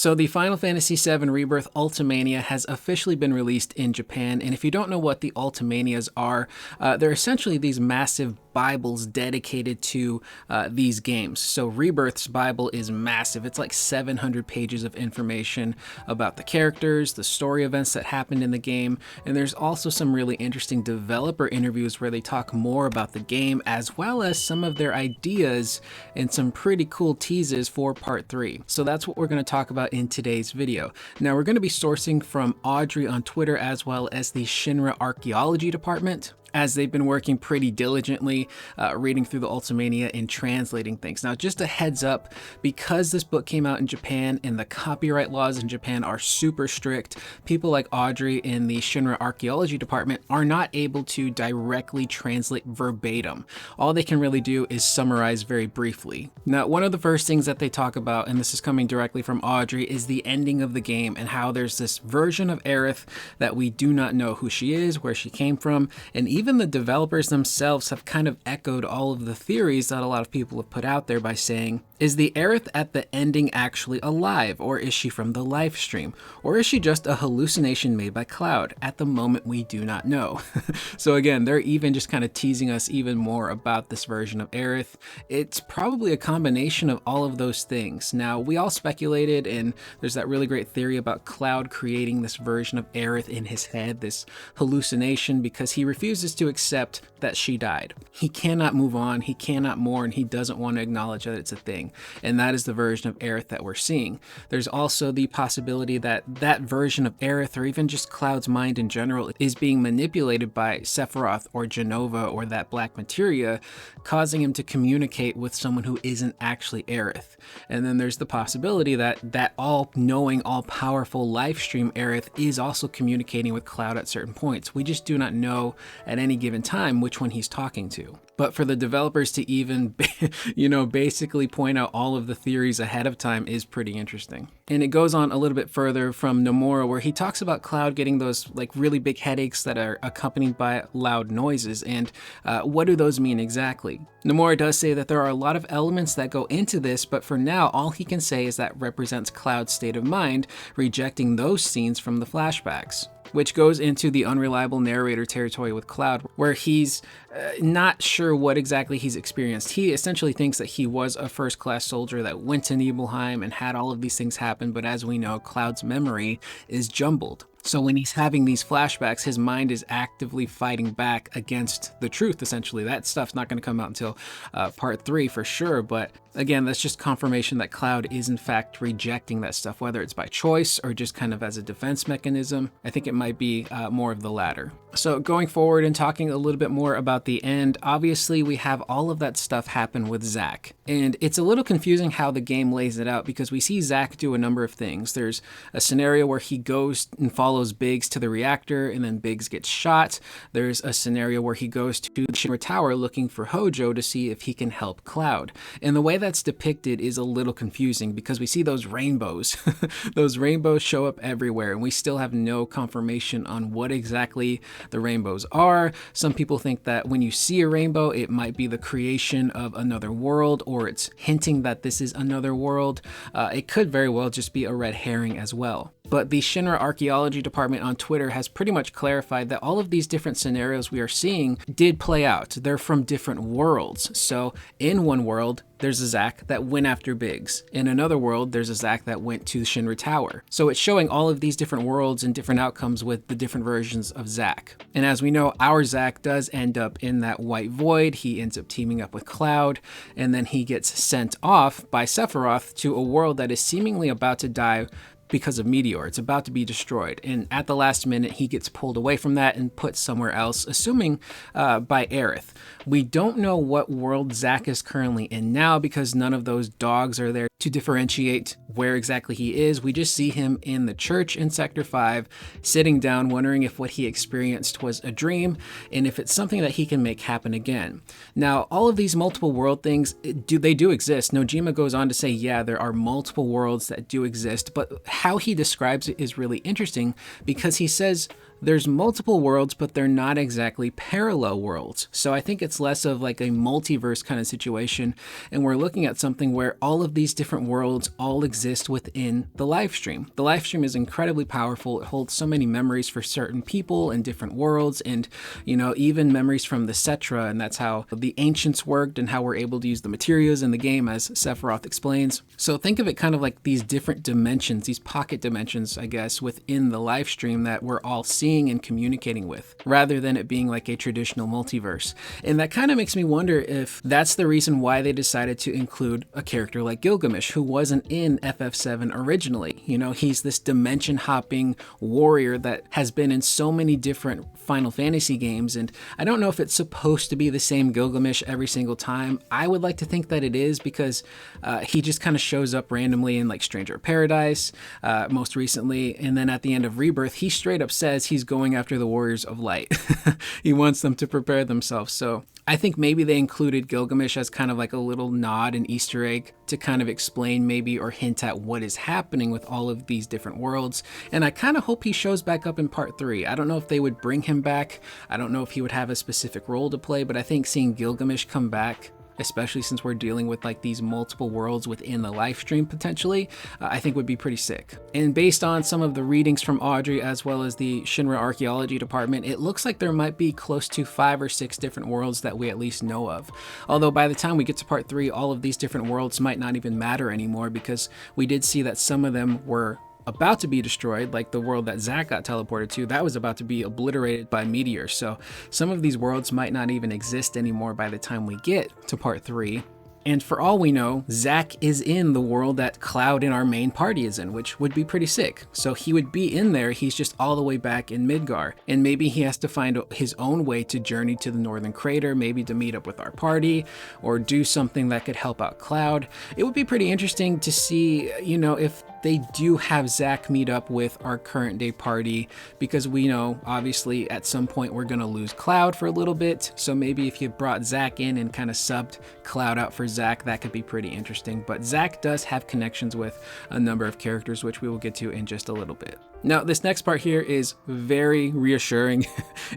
So the Final Fantasy VII Rebirth Ultimania has officially been released in Japan, and if you don't know what the Ultimanias are, they're essentially these massive Bibles dedicated to these games. So Rebirth's Bible is massive. It's like 700 pages of information about the characters, the story events that happened in the game, and there's also some really interesting developer interviews where they talk more about the game as well as some of their ideas and some pretty cool teases for Part 3. So that's what we're going to talk about in today's video. Now we're going to be sourcing from Audrey on Twitter as well as the Shinra Archaeology Department, as they've been working pretty diligently reading through the Ultimania and translating things. Now, just a heads up, because this book came out in Japan and the copyright laws in Japan are super strict, people like Audrey in the Shinra Archaeology Department are not able to directly translate verbatim. All they can really do is summarize very briefly. Now, one of the first things that they talk about, and this is coming directly from Audrey, is the ending of the game and how there's this version of Aerith that we do not know who she is, where she came from, and even the developers themselves have kind of echoed all of the theories that a lot of people have put out there by saying, is the Aerith at the ending actually alive, or is she from the live stream, or is she just a hallucination made by Cloud? At the moment, we do not know. So again, they're even just kind of teasing us even more about this version of Aerith. It's probably a combination of all of those things. Now, we all speculated, and there's that really great theory about Cloud creating this version of Aerith in his head, this hallucination, because he refuses to accept that she died. He cannot move on, he cannot mourn, he doesn't want to acknowledge that it's a thing. And that is the version of Aerith that we're seeing. There's also the possibility that that version of Aerith, or even just Cloud's mind in general, is being manipulated by Sephiroth or Jenova or that black materia, causing him to communicate with someone who isn't actually Aerith. And then there's the possibility that that all-knowing, all-powerful live stream Aerith is also communicating with Cloud at certain points. We just do not know at any given time which one he's talking to. But for the developers to even, basically point out all of the theories ahead of time is pretty interesting. And it goes on a little bit further from Nomura, where he talks about Cloud getting those like really big headaches that are accompanied by loud noises. And what do those mean exactly? Nomura does say that there are a lot of elements that go into this, but for now, all he can say is that represents Cloud's state of mind, rejecting those scenes from the flashbacks, which goes into the unreliable narrator territory with Cloud, where he's not sure what exactly he's experienced. He essentially thinks that he was a first-class soldier that went to Nibelheim and had all of these things happen, but as we know, Cloud's memory is jumbled. So when he's having these flashbacks, his mind is actively fighting back against the truth, essentially. That stuff's not going to come out until part 3 for sure, but again, that's just confirmation that Cloud is in fact rejecting that stuff, whether it's by choice or just kind of as a defense mechanism. I think it might be more of the latter. So going forward and talking a little bit more about the end, obviously we have all of that stuff happen with Zack. And it's a little confusing how the game lays it out, because we see Zack do a number of things. There's a scenario where he goes and follows Biggs to the reactor, and then Biggs gets shot. There's a scenario where he goes to the Shinra Tower looking for Hojo to see if he can help Cloud. And the way that's depicted is a little confusing, because we see those rainbows. Those rainbows show up everywhere, and we still have no confirmation on what exactly the rainbows are. Some people think that when you see a rainbow, it might be the creation of another world, or it's hinting that this is another world. It could very well just be a red herring as well. But the Shinra Archaeology Department on Twitter has pretty much clarified that all of these different scenarios we are seeing did play out. They're from different worlds. So in one world, there's a Zack that went after Biggs. In another world, there's a Zack that went to the Shinra Tower. So it's showing all of these different worlds and different outcomes with the different versions of Zack. And as we know, our Zack does end up in that white void. He ends up teaming up with Cloud, and then he gets sent off by Sephiroth to a world that is seemingly about to die because of Meteor. It's about to be destroyed. And at the last minute, he gets pulled away from that and put somewhere else, assuming by Aerith. We don't know what world Zack is currently in now, because none of those dogs are there to differentiate where exactly he is. We just see him in the church in Sector 5, sitting down, wondering if what he experienced was a dream, and if it's something that he can make happen again. Now, all of these multiple world things, they do exist. Nojima goes on to say, yeah, there are multiple worlds that do exist, but how he describes it is really interesting, because he says there's multiple worlds, but they're not exactly parallel worlds. So I think it's less of like a multiverse kind of situation. And we're looking at something where all of these different worlds all exist within the live stream. The live stream is incredibly powerful. It holds so many memories for certain people in different worlds, and, you know, even memories from the Cetra. And that's how the ancients worked and how we're able to use the materials in the game, as Sephiroth explains. So think of it kind of like these different dimensions, these pocket dimensions, I guess, within the live stream that we're all seeing and communicating with, rather than it being like a traditional multiverse. And that kind of makes me wonder if that's the reason why they decided to include a character like Gilgamesh, who wasn't in FF7 originally. You know, he's this dimension hopping warrior that has been in so many different Final Fantasy games, and I don't know if it's supposed to be the same Gilgamesh every single time. I would like to think that it is, because he just kind of shows up randomly in like Stranger of Paradise, most recently, and then at the end of Rebirth, he straight up says he's going after the Warriors of Light. He wants them to prepare themselves. So I think maybe they included Gilgamesh as kind of like a little nod and Easter egg to kind of explain maybe or hint at what is happening with all of these different worlds. And I kind of hope he shows back up in part 3. I don't know if they would bring him back. I don't know if he would have a specific role to play, but I think seeing Gilgamesh come back, especially since we're dealing with like these multiple worlds within the live stream potentially, I think would be pretty sick. And based on some of the readings from Audrey, as well as the Shinra archaeology department, it looks like there might be close to 5 or 6 different worlds that we at least know of. Although by the time we get to part 3, all of these different worlds might not even matter anymore, because we did see that some of them were about to be destroyed, like the world that Zack got teleported to, that was about to be obliterated by meteors. So some of these worlds might not even exist anymore by the time we get to part 3. And for all we know, Zack is in the world that Cloud in our main party is in, which would be pretty sick. So he would be in there, he's just all the way back in Midgar. And maybe he has to find his own way to journey to the Northern Crater, maybe to meet up with our party, or do something that could help out Cloud. It would be pretty interesting to see, you know, if they do have Zack meet up with our current day party, because we know obviously at some point we're gonna lose Cloud for a little bit. So maybe if you brought Zack in and kind of subbed Cloud out for Zack, that could be pretty interesting. But Zack does have connections with a number of characters, which we will get to in just a little bit. Now, this next part here is very reassuring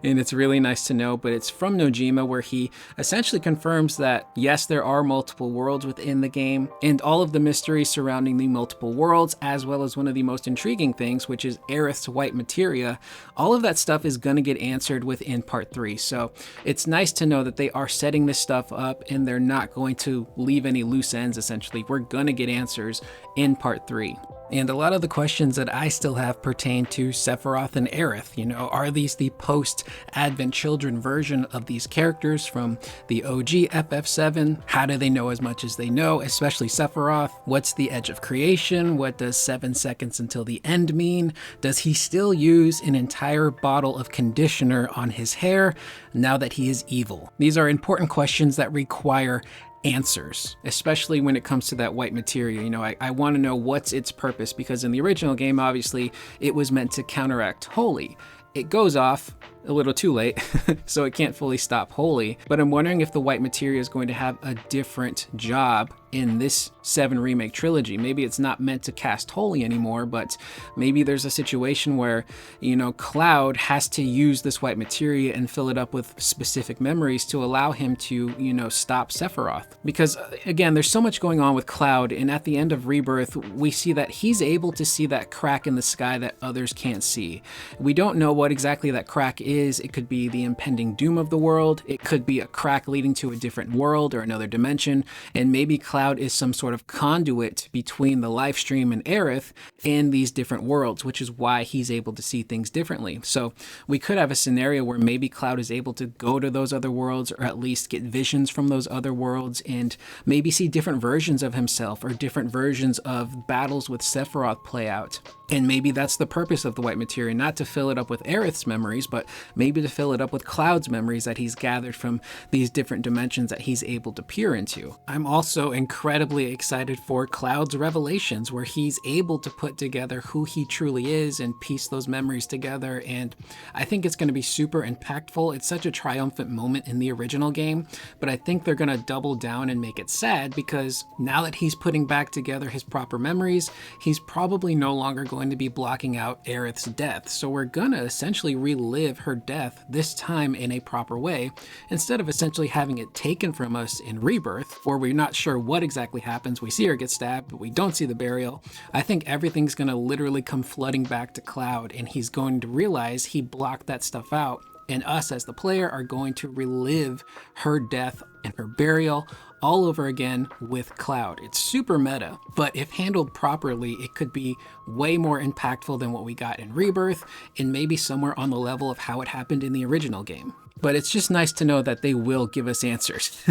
and it's really nice to know, but it's from Nojima, where he essentially confirms that yes, there are multiple worlds within the game, and all of the mysteries surrounding the multiple worlds, as well as one of the most intriguing things, which is Aerith's white materia, all of that stuff is going to get answered within part 3. So it's nice to know that they are setting this stuff up and they're not going to leave any loose ends. Essentially, we're going to get answers in part 3. And a lot of the questions that I still have pertain to Sephiroth and Aerith. You know, are these the post-Advent Children version of these characters from the OG FF7? How do they know as much as they know, especially Sephiroth? What's the edge of creation? What does 7 seconds until the end mean? Does he still use an entire bottle of conditioner on his hair now that he is evil? These are important questions that require answers, especially when it comes to that white materia. You know, I want to know what's its purpose, because in the original game, obviously, it was meant to counteract Holy. It goes off a little too late, so it can't fully stop Holy. But I'm wondering if the white materia is going to have a different job in this 7 remake trilogy. Maybe it's not meant to cast Holy anymore, but maybe there's a situation where, you know, Cloud has to use this white materia and fill it up with specific memories to allow him to, you know, stop Sephiroth. Because again, there's so much going on with Cloud, and at the end of Rebirth, we see that he's able to see that crack in the sky that others can't see. We don't know what exactly that crack is. It could be the impending doom of the world. It could be a crack leading to a different world or another dimension. And maybe Cloud is some sort of conduit between the live stream and Aerith and these different worlds, which is why he's able to see things differently. So we could have a scenario where maybe Cloud is able to go to those other worlds, or at least get visions from those other worlds, and maybe see different versions of himself or different versions of battles with Sephiroth play out. And maybe that's the purpose of the white materia, not to fill it up with Aerith's memories, but maybe to fill it up with Cloud's memories that he's gathered from these different dimensions that he's able to peer into. I'm also encouraged incredibly excited for Cloud's revelations, where he's able to put together who he truly is and piece those memories together. And I think it's going to be super impactful. It's such a triumphant moment in the original game, but I think they're going to double down and make it sad, because now that he's putting back together his proper memories, he's probably no longer going to be blocking out Aerith's death. So we're going to essentially relive her death, this time in a proper way, instead of essentially having it taken from us in Rebirth, where we're not sure what exactly happens. We see her get stabbed, but we don't see the burial. I think everything's going to literally come flooding back to Cloud, and he's going to realize he blocked that stuff out, and us as the player are going to relive her death and her burial all over again with Cloud. It's super meta, but if handled properly, it could be way more impactful than what we got in Rebirth, and maybe somewhere on the level of how it happened in the original game. But it's just nice to know that they will give us answers.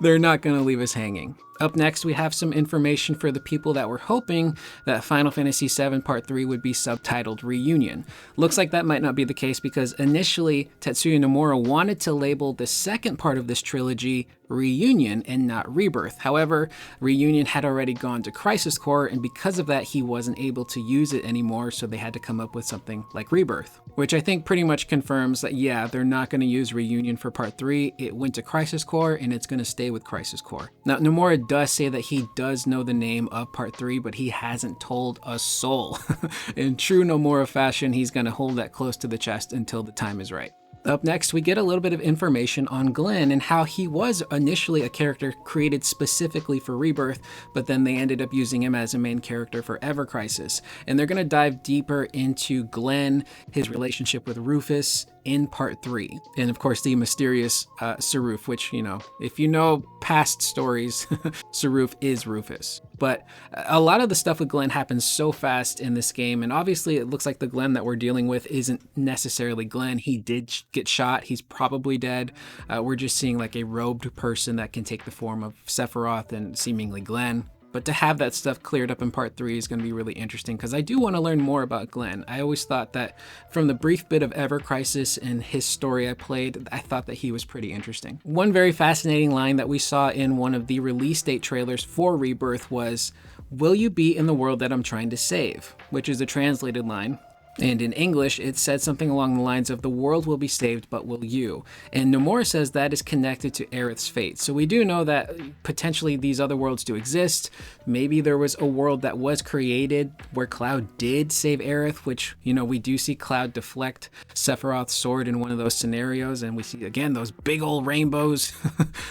They're not going to leave us hanging. Up next, we have some information for the people that were hoping that Final Fantasy VII Part 3 would be subtitled Reunion. Looks like that might not be the case, because initially Tetsuya Nomura wanted to label the second part of this trilogy Reunion and not Rebirth. However, Reunion had already gone to Crisis Core, and because of that, he wasn't able to use it anymore, so they had to come up with something like Rebirth, which I think pretty much confirms that, yeah, they're not going to use Reunion for Part 3. It went to Crisis Core, and it's going to stay with Crisis Core. Now, Nomura does say that he does know the name of Part 3, but he hasn't told a soul. In true Nomura fashion, he's going to hold that close to the chest until the time is right. Up next, we get a little bit of information on Glenn and how he was initially a character created specifically for Rebirth, but then they ended up using him as a main character for Ever Crisis. And they're going to dive deeper into Glenn, his relationship with Rufus in Part 3. And of course, the mysterious Saruf, which, you know, if you know past stories, Saruf is Rufus. But a lot of the stuff with Glenn happens so fast in this game, and obviously it looks like the Glenn that we're dealing with isn't necessarily Glenn. He did get shot. He's probably dead. We're just seeing like a robed person that can take the form of Sephiroth and seemingly Glenn. But to have that stuff cleared up in Part 3 is going to be really interesting, because I do want to learn more about Glenn. I always thought that from the brief bit of Ever Crisis and his story I played, I thought that he was pretty interesting. One very fascinating line that we saw in one of the release date trailers for Rebirth was, "Will you be in the world that I'm trying to save?" which is a translated line. And in English, it said something along the lines of, "The world will be saved, but will you?" And Nomura says that is connected to Aerith's fate. So we do know that potentially these other worlds do exist. Maybe there was a world that was created where Cloud did save Aerith, which, you know, we do see Cloud deflect Sephiroth's sword in one of those scenarios. And we see, again, those big old rainbows,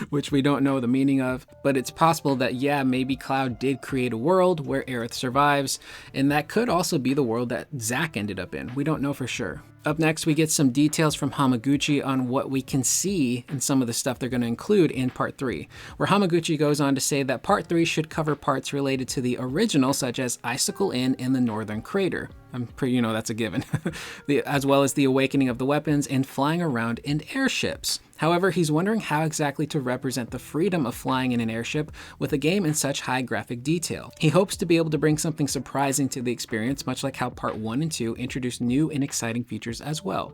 which we don't know the meaning of. But it's possible that, yeah, maybe Cloud did create a world where Aerith survives. And that could also be the world that Zack ended up in. We don't know for sure. Up next, we get some details from Hamaguchi on what we can see in some of the stuff they're going to include in Part 3, where Hamaguchi goes on to say that Part 3 should cover parts related to the original, such as Icicle Inn and the Northern Crater. I'm pretty, you know, that's a given. As well as the awakening of the weapons and flying around in airships. However, he's wondering how exactly to represent the freedom of flying in an airship with a game in such high graphic detail. He hopes to be able to bring something surprising to the experience, much like how Part 1 and 2 introduced new and exciting features as well.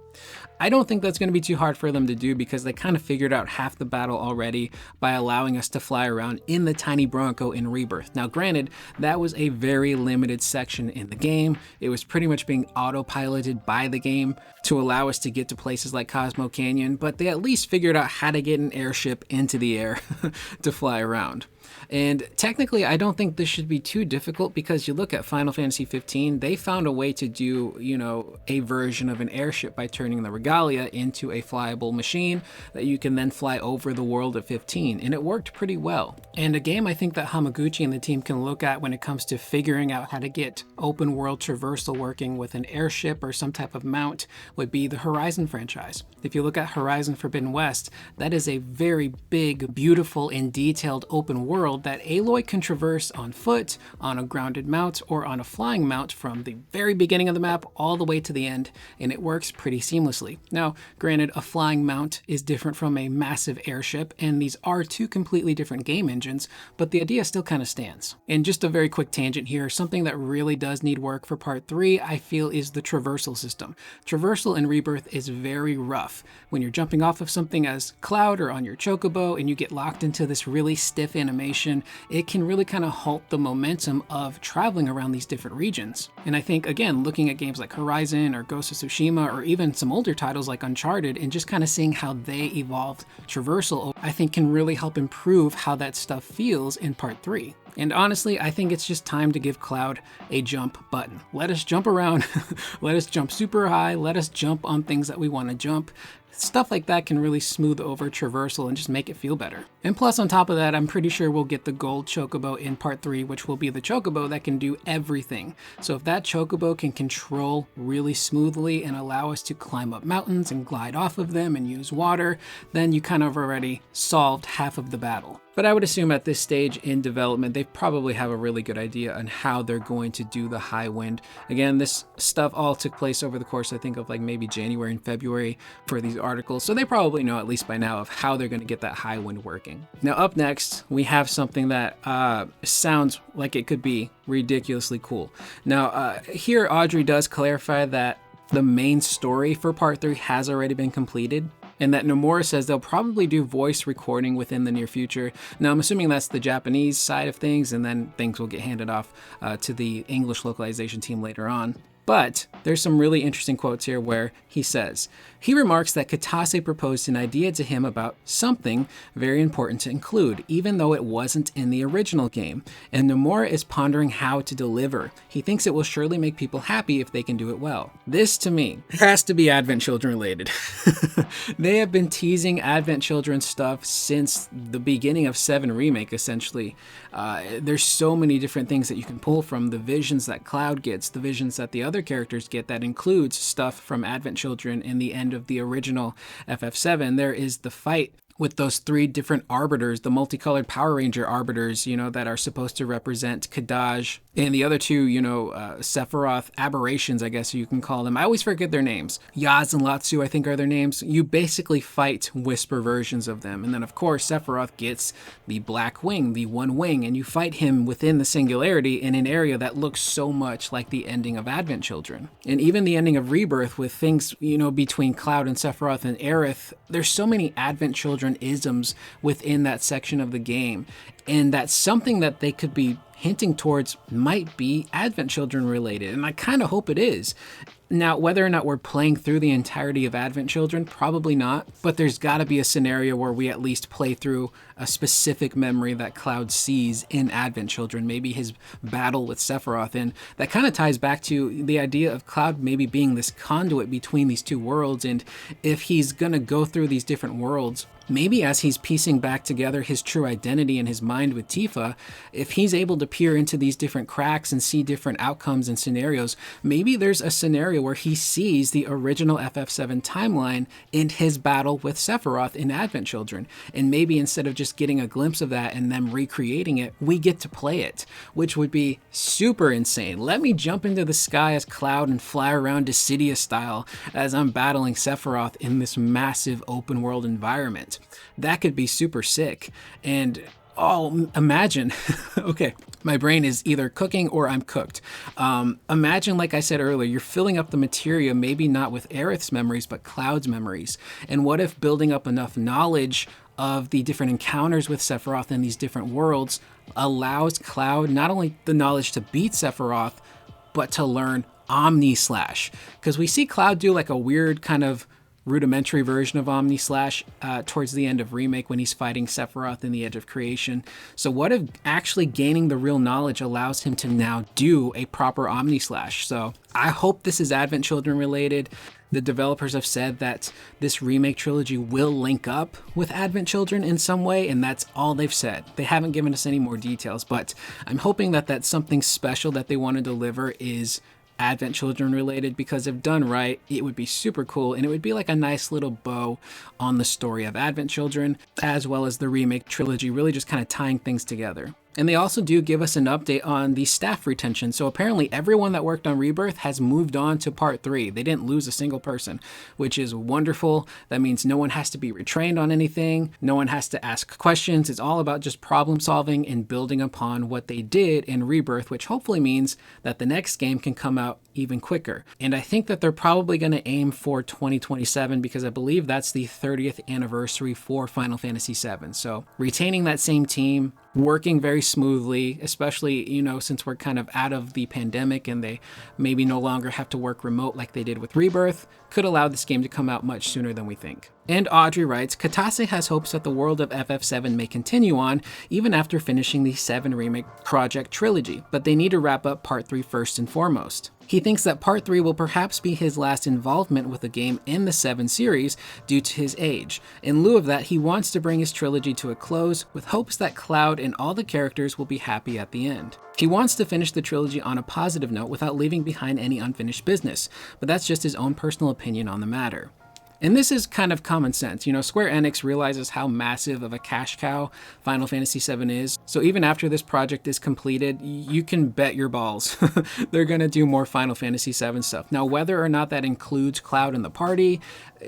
I don't think that's going to be too hard for them to do, because they kind of figured out half the battle already by allowing us to fly around in the tiny Bronco in Rebirth. Now granted, that was a very limited section in the game. It was pretty much being autopiloted by the game to allow us to get to places like Cosmo Canyon, but they at least figured out how to get an airship into the air to fly around. And technically, I don't think this should be too difficult, because you look at Final Fantasy 15, they found a way to do, you know, a version of an airship by turning the Regalia into a flyable machine that you can then fly over the world of 15, and it worked pretty well. And a game I think that Hamaguchi and the team can look at when it comes to figuring out how to get open world traversal working with an airship or some type of mount would be the Horizon franchise. If you look at Horizon Forbidden West, that is a very big, beautiful, and detailed open world that Aloy can traverse on foot, on a grounded mount, or on a flying mount from the very beginning of the map all the way to the end, and it works pretty seamlessly. Now, granted, a flying mount is different from a massive airship, and these are two completely different game engines, but the idea still kind of stands. And just a very quick tangent here, something that really does need work for Part 3, I feel, is the traversal system. Traversal in Rebirth is very rough. When you're jumping off of something as Cloud or on your Chocobo, and you get locked into this really stiff animation, localization, it can really kind of halt the momentum of traveling around these different regions. And I think, again, looking at games like Horizon or Ghost of Tsushima, or even some older titles like Uncharted, and just kind of seeing how they evolved traversal, I think can really help improve how that stuff feels in Part 3. And honestly, I think it's just time to give Cloud a jump button. Let us jump around, let us jump super high, let us jump on things that we want to jump. Stuff like that can really smooth over traversal and just make it feel better. And plus, on top of that, I'm pretty sure we'll get the gold chocobo in Part 3, which will be the chocobo that can do everything. So if that chocobo can control really smoothly and allow us to climb up mountains and glide off of them and use water, then you kind of already solved half of the battle. But I would assume at this stage in development, they probably have a really good idea on how they're going to do the high wind. Again, this stuff all took place over the course, I think, of like maybe January and February for these articles. So they probably know, at least by now, of how they're going to get that high wind working. Now, up next, we have something that sounds like it could be ridiculously cool. Now, here Audrey does clarify that the main story for Part 3 has already been completed, and that Nomura says they'll probably do voice recording within the near future. Now, I'm assuming that's the Japanese side of things, and then things will get handed off to the English localization team later on. But there's some really interesting quotes here where he says, he remarks that Kitase proposed an idea to him about something very important to include, even though it wasn't in the original game, and Nomura is pondering how to deliver. He thinks it will surely make people happy if they can do it well. This, to me, has to be Advent Children related. They have been teasing Advent Children stuff since the beginning of 7 Remake, essentially. There's so many different things that you can pull from, the visions that Cloud gets, the visions that the other characters get, that includes stuff from Advent Children in the end of the original FF7. There is the fight with those 3 different arbiters, the multicolored Power Ranger arbiters, that are supposed to represent Kadaj, and the other 2, Sephiroth aberrations, I guess you can call them. I always forget their names. Yaz and Latsu, I think, are their names. You basically fight Whisper versions of them. And then, of course, Sephiroth gets the Black Wing, the One Wing, and you fight him within the Singularity in an area that looks so much like the ending of Advent Children. And even the ending of Rebirth with things, between Cloud and Sephiroth and Aerith, there's so many Advent Children isms within that section of the game, and that's something that they could be hinting towards might be Advent Children related, and I kind of hope it is. Now, whether or not we're playing through the entirety of Advent Children, probably not, but there's got to be a scenario where we at least play through a specific memory that Cloud sees in Advent Children, maybe his battle with Sephiroth, and that kind of ties back to the idea of Cloud maybe being this conduit between these 2 worlds, and if he's gonna go through these different worlds, maybe as he's piecing back together his true identity in his mind with Tifa, if he's able to peer into these different cracks and see different outcomes and scenarios, maybe there's a scenario where he sees the original FF7 timeline in his battle with Sephiroth in Advent Children. And maybe instead of just getting a glimpse of that and them recreating it, we get to play it, which would be super insane. Let me jump into the sky as Cloud and fly around Dissidia style as I'm battling Sephiroth in this massive open world environment. That could be super sick. And imagine, okay, my brain is either cooking or I'm cooked. Imagine, like I said earlier, you're filling up the materia, maybe not with Aerith's memories, but Cloud's memories. And what if building up enough knowledge of the different encounters with Sephiroth in these different worlds allows Cloud not only the knowledge to beat Sephiroth, but to learn Omni Slash? Because we see Cloud do like a weird kind of rudimentary version of Omni Slash towards the end of Remake when he's fighting Sephiroth in the Edge of Creation. So what if actually gaining the real knowledge allows him to now do a proper Omni Slash? So I hope this is Advent Children related. The developers have said that this remake trilogy will link up with Advent Children in some way, and that's all they've said. They haven't given us any more details, but I'm hoping that that's something special that they want to deliver is Advent Children related, because if done right, it would be super cool, and it would be like a nice little bow on the story of Advent Children, as well as the remake trilogy, really just kind of tying things together. And they also do give us an update on the staff retention. So apparently everyone that worked on Rebirth has moved on to Part 3. They didn't lose a single person, which is wonderful. That means no one has to be retrained on anything. No one has to ask questions. It's all about just problem solving and building upon what they did in Rebirth, which hopefully means that the next game can come out even quicker. And I think that they're probably going to aim for 2027 because I believe that's the 30th anniversary for Final Fantasy VII. So retaining that same team, working very smoothly, especially, you know, since we're kind of out of the pandemic and they maybe no longer have to work remote like they did with Rebirth, could allow this game to come out much sooner than we think. And Audrey writes, Katase has hopes that the world of FF7 may continue on even after finishing the 7 Remake project trilogy, but they need to wrap up Part 3 first and foremost. He thinks that Part 3 will perhaps be his last involvement with a game in the 7 series due to his age. In lieu of that, he wants to bring his trilogy to a close with hopes that Cloud and all the characters will be happy at the end. He wants to finish the trilogy on a positive note without leaving behind any unfinished business, but that's just his own personal opinion on the matter. And this is kind of common sense. You know, Square Enix realizes how massive of a cash cow Final Fantasy VII is. So even after this project is completed, you can bet your balls they're going to do more Final Fantasy VII stuff. Now, whether or not that includes Cloud in the party,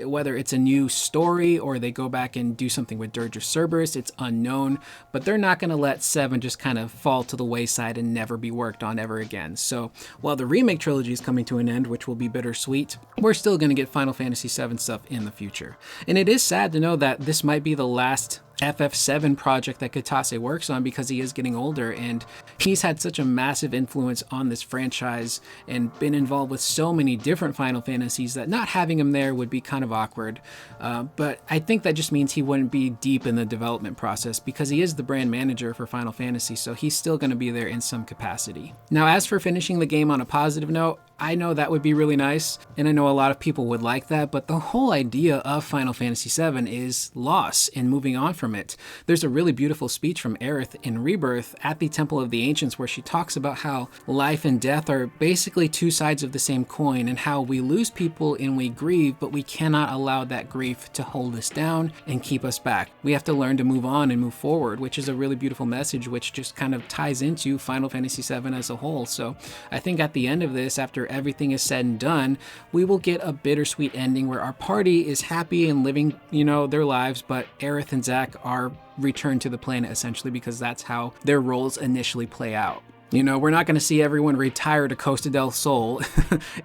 whether it's a new story or they go back and do something with Dirge or Cerberus, it's unknown. But they're not going to let 7 just kind of fall to the wayside and never be worked on ever again. So while the remake trilogy is coming to an end, which will be bittersweet, we're still going to get Final Fantasy VII stuff in the future. And it is sad to know that this might be the last FF7 project that Katase works on because he is getting older and he's had such a massive influence on this franchise and been involved with so many different Final Fantasies that not having him there would be kind of awkward. But I think that just means he wouldn't be deep in the development process because he is the brand manager for Final Fantasy, so he's still going to be there in some capacity. Now, as for finishing the game on a positive note, I know that would be really nice, and I know a lot of people would like that, but the whole idea of Final Fantasy VII is loss and moving on from it. There's a really beautiful speech from Aerith in Rebirth at the Temple of the Ancients where she talks about how life and death are basically two sides of the same coin and how we lose people and we grieve, but we cannot allow that grief to hold us down and keep us back. We have to learn to move on and move forward, which is a really beautiful message, which just kind of ties into Final Fantasy VII as a whole. So I think at the end of this, after everything is said and done, we will get a bittersweet ending where our party is happy and living, you know, their lives, but Aerith and Zack are returned to the planet essentially because that's how their roles initially play out. You know, we're not going to see everyone retire to Costa del Sol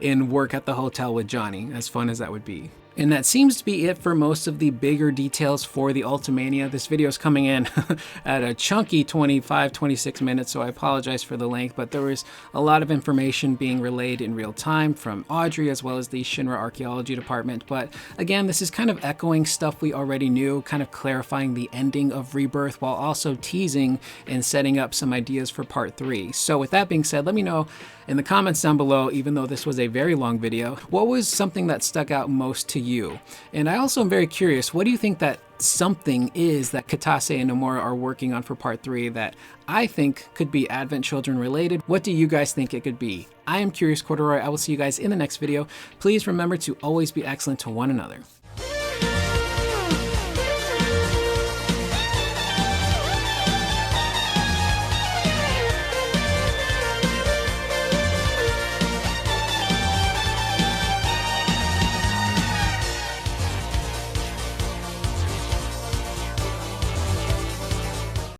and work at the hotel with Johnny, as fun as that would be. And that seems to be it for most of the bigger details for the Ultimania. This video is coming in at a chunky 25-26 minutes, so I apologize for the length, but there was a lot of information being relayed in real time from Audrey as well as the Shinra Archaeology Department. But again, this is kind of echoing stuff we already knew, kind of clarifying the ending of Rebirth while also teasing and setting up some ideas for Part 3. So with that being said, let me know in the comments down below, even though this was a very long video, what was something that stuck out most to you? And I also am very curious, what do you think that something is that Katase and Nomura are working on for Part 3 that I think could be Advent Children related? What do you guys think it could be? I am Curious Corduroy. I will see you guys in the next video. Please remember to always be excellent to one another.